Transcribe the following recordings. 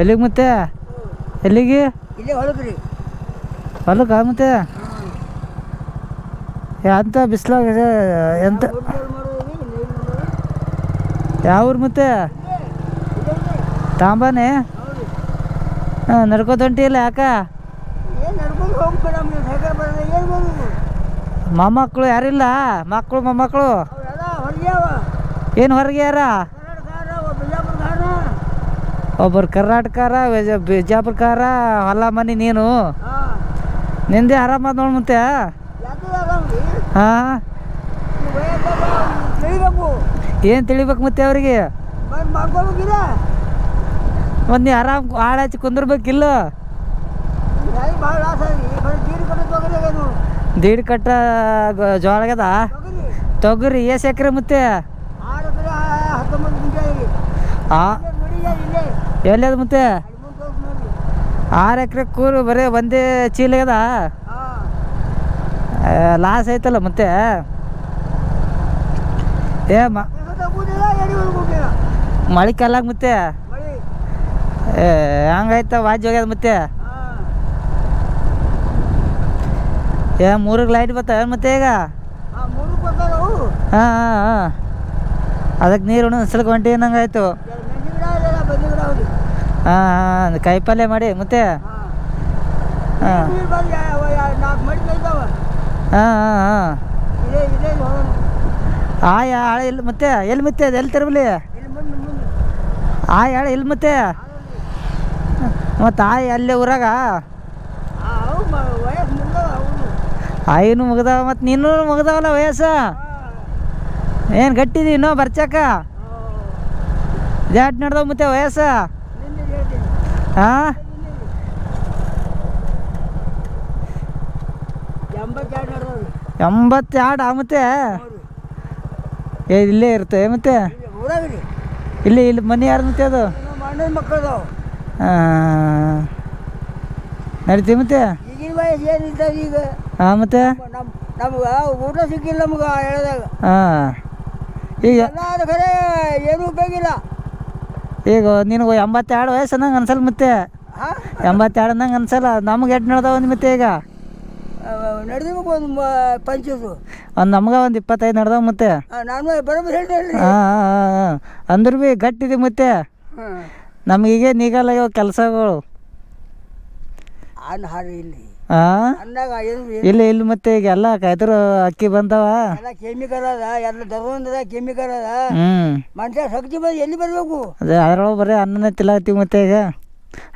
ಎಲ್ಲಿಗೆ ಮತ್ತೆ ಎಲ್ಲಿಗೆ ಇಲ್ಲೇ ಹೊಲಕ್ಕೆ ರೀ. ಹೊಲಕ್ಕೆ ಮತ್ತೆ ಎಂತ ಬಿಸಿಲಾಗ ಎಂತ ಯಾವ ಊರು ಮತ್ತೆ ತಾಂಬಾನೆ ಹಾಂ ನಡ್ಕೋತ ಹೊಂಟಿಲ್ಲ ಯಾಕ ಮೊಮ್ಮಕ್ಕಳು ಯಾರಿಲ್ಲ ಮಕ್ಕಳು ಮೊಮ್ಮಕ್ಕಳು ಏನು ಹೊರಗೆ ಯಾರ ಒಬ್ಬರು ಕರ್ನಾಟಕಾರ ಬಿಜಾಪುರಕಾರ ಹೊಲ ಮನೆ ನೀನು ನಿಂದೆ ಆರಾಮದ ನೋಡಿ ಮತ್ತೆ ಹಾಂ ಏನು ತಿಳಿಬೇಕು ಮತ್ತೆ ಅವ್ರಿಗೆ ಒಂದು ನೀ ಆರಾಮ್ ಆಳ ಹಚ್ಚಿ ಕುಂದಿರ್ಬೇಕಿಲ್ಲ ದೀಡ್ ಕಟ್ಟ ಜೋಳ ಆಗ್ಯದ ತೊಗರಿ ಎಷ್ಟು ಎಕರೆ ಮತ್ತೆ ಹಾಂ ಎಲ್ಲಿ ಅದ ಮತ್ತೆ 6 ಎಕರೆ ಕೂರು ಬರೀ ಒಂದೇ ಚೀಲ ಆಗ್ಯದ ಲಾಸ್ ಐತಲ್ಲ ಮತ್ತೆ ಏ ಮಳೆ ಕಾಲಾಗ ಮತ್ತೆ ಹಂಗಾಯ್ತ ವಾಜ್ಯ ಹೋಗ್ಯದ ಮತ್ತೆ ಏ 3 ಲೈಟ್ ಬರ್ತಾವೆ ಮತ್ತೆ ಈಗ ಹಾಂ ಹಾಂ ಹಾಂ ಅದಕ್ಕೆ ನೀರು ಹಸ್ಲಕ್ಕೆ ಹೊಂಟಿ ನಂಗಾಯ್ತು ಹಾಂ ಹಾಂ ಕಾಯಿಪಲ್ಯ ಮಾಡಿ ಮತ್ತೆ ಹಾಂ ಹಾಂ ಹಾಂ ಹಾಂ ಆಳೆ ಇಲ್ಲ ಮತ್ತೆ ಎಲ್ಲಿ ಮತ್ತೆ ಅದು ಎಲ್ಲಿ ತರಬಲಿ ಆಳೆ ಇಲ್ಲ ಮತ್ತೆ ಮತ್ತು ಅಲ್ಲೇ ಊರಾಗ ಆಯಿನೂ ಮುಗ್ದಾವ ಮತ್ತು ನೀನು ಮುಗ್ದಾವಲ್ಲ ವಯಸ್ಸು ಏನು ಗಟ್ಟಿದಿ ಇನ್ನೂ ಬರ್ಚಾಕ ಜಾಟ್ ನಡ್ದವ ಮತ್ತೆ ವಯಸ್ಸು ಹಾಂ 82 ಮತ್ತೆ ಇಲ್ಲೇ ಇರುತ್ತೆ ಮತ್ತೆ ಇಲ್ಲಿ ಮನೆ ಯಾರು ಮತ್ತೆ ಅದು ಹಾಂ ನಡೀತೀವಿ ಮತ್ತೆ ಈಗ ಹಾಂ ಮತ್ತೆ ನಮ್ಗೆ ಊಟ ಸಿಕ್ಕಿಲ್ಲ ನಮ್ಗೆ ಹೇಳಿದಾಗ ಹಾಂ ಈಗ ಖರೆ ಏನೂ ಉಪಯೋಗಿಲ್ಲ ಈಗ ನಿನಗೆ 82 ವಯಸ್ಸು ಅನ್ನಂಗೆ ಅನ್ಸಲ್ಲ ಮತ್ತೆ 82 ಅನ್ನಂಗೆ ಅನ್ಸಲ್ಲ ನಮ್ಗೆ ಎಷ್ಟು ನಡ್ದಾವ ಮತ್ತೆ ಈಗ ನಡೆದಿರ್ಬೇಕು ಒಂದು ಪಂಚದು ನಮ್ಗೆ ಒಂದು 25 ನಡ್ದಾವ ಮತ್ತೆ ನಾನು ಬರೋಬ್ಬರಿ ಹೇಳ್ತೇನೆ ಹಾಂ ಹಾಂ ಹಾಂ ಅಂದ್ರೂ ಭೀ ಗಟ್ಟಿದೆ ಮತ್ತೆ ನಮಗೀಗ ನೀಗಲ್ಲ ಇವಾಗ ಕೆಲಸಗಳು ಅನ್ನ ಹಾರಿ ಇಲ್ಲಿ ಹಾಂ ಅಂದಾಗ ಇಲ್ಲಿ ಮತ್ತೆ ಈಗ ಎಲ್ಲ ಕಾಯ್ದರು ಅಕ್ಕಿ ಬಂದವ ಎಲ್ಲ ಕೆಮಿಕಲ್ ಅದ ಎಲ್ಲ ದರ್ವಂದದ ಕೆಮಿಕಲ್ ಅದ ಹ್ಞೂ ಮನುಷ್ಯ ಶಕ್ತಿ ಬಂದು ಎಲ್ಲಿ ಬರಬೇಕು ಅದೇ ಅದ್ರೊಳಗೆ ಬರೀ ಅನ್ನನೇ ತಿಲ್ಲಾತೀವಿ ಮತ್ತೆ ಈಗ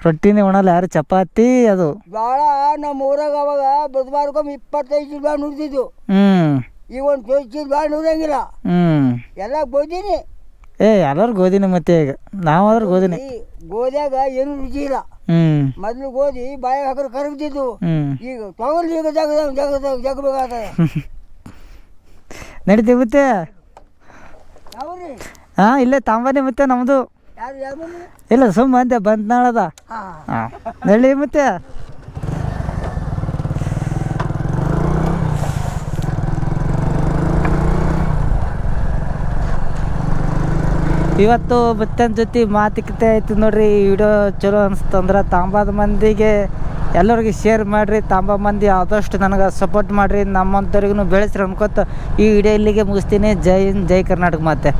ರೊಟ್ಟಿನೇ ಉಣಲ್ಲ ಯಾರು ಚಪಾತಿ ಅದು ಭಾಳ ನಮ್ಮ ಊರಾಗ ಅವಾಗ ಬುಧವಾರಕ್ಕೊಮ್ಮೆ 25 ರೂಪಾಯಿ ನುಡ್ತಿದ್ದು ಈಗ ಒಂದು ಚೀಲ ಭಾಳ ನುಡಂಗಿಲ್ಲ ಎಲ್ಲ ಗೋಧಿನಿ ಎಲ್ಲರೂ ಗೋಧಿನೇ ಮತ್ತೆ ಈಗ ನಾವಾದ್ರೂ ಗೋಧಿನೇ ಗೋಧಿಯಾಗ ಏನು ರುಚಿ ಇಲ್ಲ ಮೊದಲು ಗೋಧಿ ಬಾಯಾಗ ಹಾಕಿದ್ರೆ ಕರಗ್ತಿದ್ದು ಈಗ ತಗೊಳ್ಳಿ ಈಗ ಜಗಬೇಕಾಗ್ತದೆ ನಡೀತೀವಿ ಮತ್ತೆ ಯಾವ್ರಿ ಹಾಂ ಇಲ್ಲೇ ತಾಂಬಾನೆ ಮತ್ತೆ ನಮ್ಮದು ಯಾರು ಯಾವ ಇಲ್ಲ ಸುಮ್ಮ ಅಂತೆ ಬಂದ್ನಾಳದ ಹಾಂ ನಡಿ ಮತ್ತೆ ಇವತ್ತು ಬತ್ತನ ಜೊತೆ ಮಾತುಕತೆ ಆಯ್ತು ನೋಡ್ರಿ. ಈ ವಿಡಿಯೋ ಚಲೋ ಅನಿಸ್ತಂದ್ರೆ ತಾಂಬಾದ ಮಂದಿಗೆ ಎಲ್ಲರಿಗೆ ಶೇರ್ ಮಾಡಿರಿ. ತಾಂಬಾ ಮಂದಿ ಆದಷ್ಟು ನನಗೆ ಸಪೋರ್ಟ್ ಮಾಡಿರಿ, ನಮ್ಮಂಥವ್ರಿಗೂ ಬೆಳೆಸ್ರಿ ಅನ್ಕೋತ ಈ ವಿಡಿಯೋ ಇಲ್ಲಿಗೆ ಮುಗಿಸ್ತೀನಿ. ಜೈ ಹಿಂದ್, ಜೈ ಕರ್ನಾಟಕ. ಮತ್ತೆ